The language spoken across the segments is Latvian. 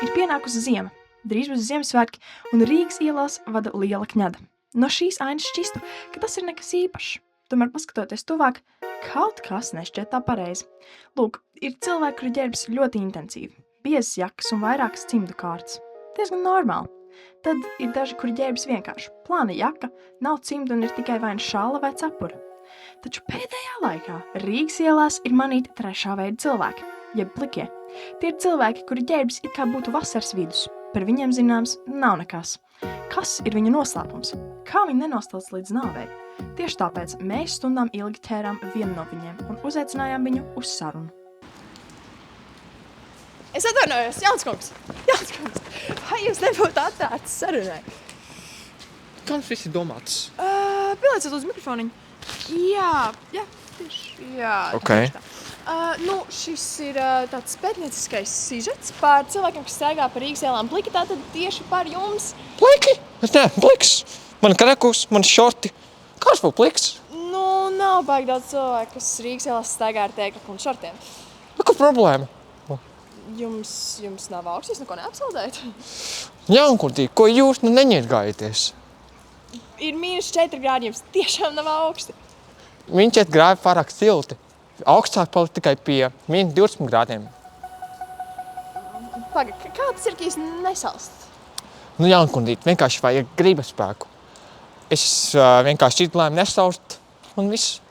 Ir pienākusi ziema, drīz būs Ziemassvētki, un Rīgas ielās vada liela kņada. No šīs ainas šķistu, ka tas ir nekas īpašs. Tomēr, paskatoties tuvāk, kaut kas nešķiet tā pareizi. Lūk, ir cilvēki, kuri ģērbjas ļoti intensīvi, biezas jakas un vairākas cimdu kārtas. Diezgan normāli. Tad ir daži, kuri ģērbjas vienkārši. Plāna jaka, nav cimdu un ir tikai vai šāla vai cepura. Taču pēdējā laikā Rīgas ielās ir manīti trešā veida cilvēki, jeb plikie. Tie ir cilvēki, kuri ģērbjas it kā būtu vasaras vidus. Par viņiem zināms nav nekas. Kas ir viņu noslēpums? Kā viņi nenostāsts līdz nāvei? Tieši tāpēc mēs stundām ilgi ķērām vienu no viņiem un uzaicinājām viņu uz sarunu. Es atvainojos, Jānis kungs, vai jūs nebūtu atvērts sarunai? Kā mums viss ir domāts? Pielieciet uz mikrofoniņu. Jā, tieši, Ok. tieši tā. Šis ir tāds pētnieciskais sižets par cilvēkiem, kas staigā par Rīgas ielām pliki, tātad tieši par jums. Pliki? Es neesmu pliks. Man krekus, man šorti. Kāds būtu pliks? Nav baigi daudz cilvēku, kas Rīgas ielās staigā ar tēkliku un šortiem. Kā problēma? Jums nav augsts, jūs neko neapsaldējat? Jaunkurtīgi, ko jūs neņirgājaties? Ir -4 grādi, jums tiešām nav augsti. Viņš iet grāvi pārāk silti. Augstāk palikt tikai pie -20 grādiem. Paga, kā tas ir, ka jūs nesalst? Jaunkurtīgi, vienkārši vajag gribas spēku. Es vienkārši izlēmu nesaust un viss.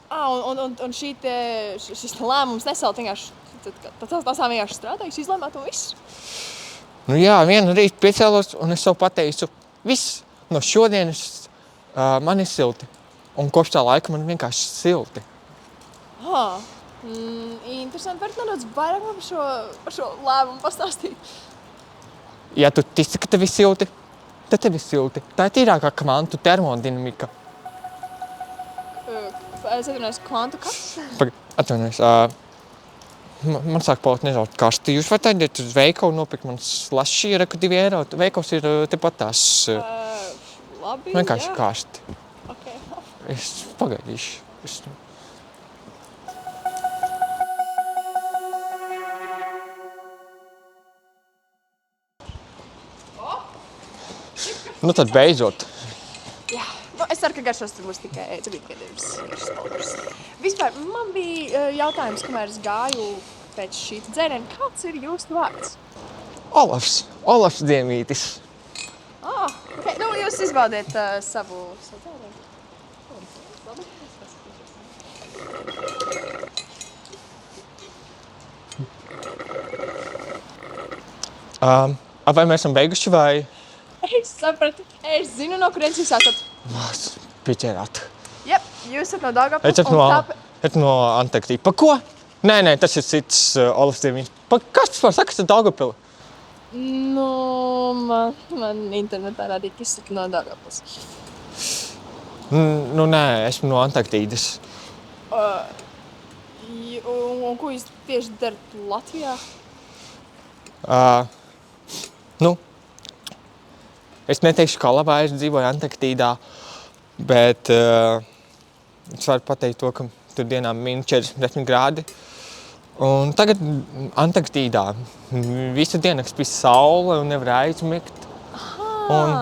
Un šis lēmums nesalt vienkārši, tas vienkārši strādā, jūs izlēmāt un viss? Vienu rītu piecēlos un es sev pateicu, viss, no šodienas man ir silti. Un kopš tā laika man vienkārši silti. Interesanti, varat nedaudz vairāk par šo lēmumu pastāstīt? Ja tu tici, ka tev ir silti, tad tev ir silti. Tā ir tīrākā kvantu termodinamika. Es atvainojos, kvantu kas? Atvainojos, man sāk palikt nedaudz karsti. Jūs varat aiziet uz veikalu nopirkt man slašī, reku 2 eiro. Veikals ir tepat tās Labi, vienkārši jā. karsti. Okay. Es pagaidīšu. Tad beidzot. Jā, es ceru, ka garšos tur būs tikai garšas pulvers. Vispār, man bija jautājums, kamēr es gāju pēc šī dzēriena. Kāds ir jūsu vārds? Olafs Diemītis. Okay. Jūs izbaudiet savu dzērienu. Vai mēs esam beiguši vai? Es sapratu. Es zinu, no kurienes jūs esat. Pieķērāt. Jep, jūs esat no Daugavpils. Es no Antarktīda. Pa ko? Nē, tas ir cits Olafs Diemītis. Kas vispār saka, ka Daugavpili? Man internetā rādīja, ka esat no Daugavpils. Nē, esmu no Antarktīdas. Un ko jūs tieši darat Latvijā? Es neteikšu, ka labā es dzīvoju Antarktīdā, bet es varu pateikt to, ka tur dienām -40 grādi. Un tagad Antarktīdā visu dienu spīd saule un nevar aizmigt. Un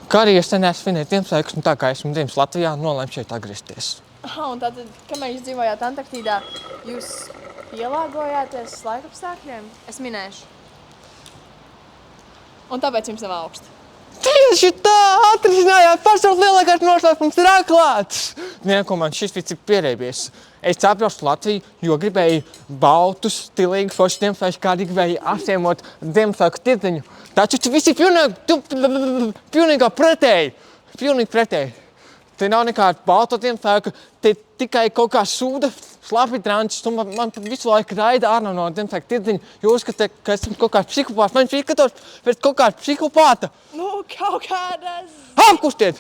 kā arī es neesmu svinēt Ziemassvētkus, un tā kā esmu dzimis Latvijā, nolēmu šeit atgriezties. Un tātad, kamēr jūs dzīvojāt Antarktīdā, jūs pielāgojāties laikapstākļiem? Es minēšu. Un tāpēc jums nav augsti. Tieši tā! Atrisinājāt! Pasaules lielākais noslēpums ir atklāts! Ko man šis viss ir pierēbies. Es atbraucu Latviju, jo gribēju baltus, stilīgus, foršus Ziemassvētkus, kādi gribēju apciemot Ziemassvētku tirdziņu. Taču tas viss ir pilnīgi pretēji. Te nav nekāda balta Ziemassvētku, te tikai kaut kā sūda, slapi trančs, un man visu laiku raida ārā no Ziemassvētku tirdziņa. Jūs uzskatāt, ka esmu kaut kāds psihopāts, man izskatos pēc kaut kāda psihopāta. Kaut kādas... Apkustiet!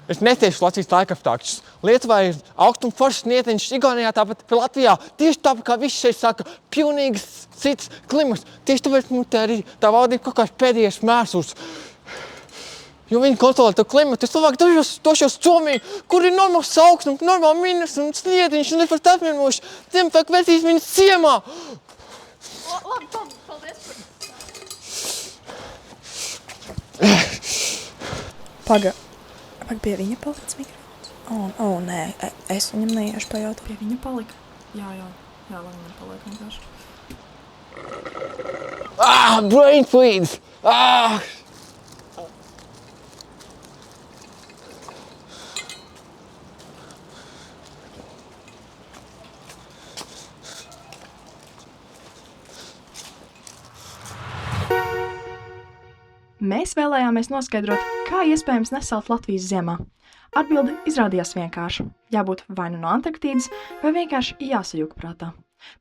Es netiešu Latvijas laikapstākļus. Lietuvā ir augstuma foršs snieteņš, Igaunijā tāpat Latvijā. Tieši tāpat kā viss šeit saka, pilnīgi cits klimats. Tieši tāpēc mums tā valdība kaut kāds pēdējais mērsurs. Jo viņi kontrolē to klimatu. Es labāk došos Somiju, kur ir normāls augstums, normāli minus un sniediņš, un es pat apmienošu Ziemassvētku vecīs viņas ciemā. Labi, paldies par... Paga pie viņa palicis mikrofons? Nē, es viņam neiešu pajautāt. Pie viņa palika? Jā, lai viņam paliek vienkārši. Brain freeze! Mēs vēlējāmies noskaidrot, kā iespējams nesalt Latvijas ziemā. Atbilde izrādījās vienkārša. Jābūt vai nu no Antarktīdas, vai vienkārši jāsajūg prātā.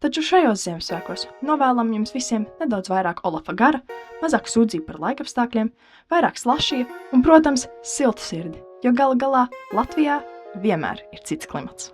Taču šajos Ziemassvētkos novēlam jums visiem nedaudz vairāk Olafa gara, mazāk sūdzību par laikapstākļiem, vairāk slašija un, protams, siltu sirdi, jo gala galā Latvijā vienmēr ir cits klimats.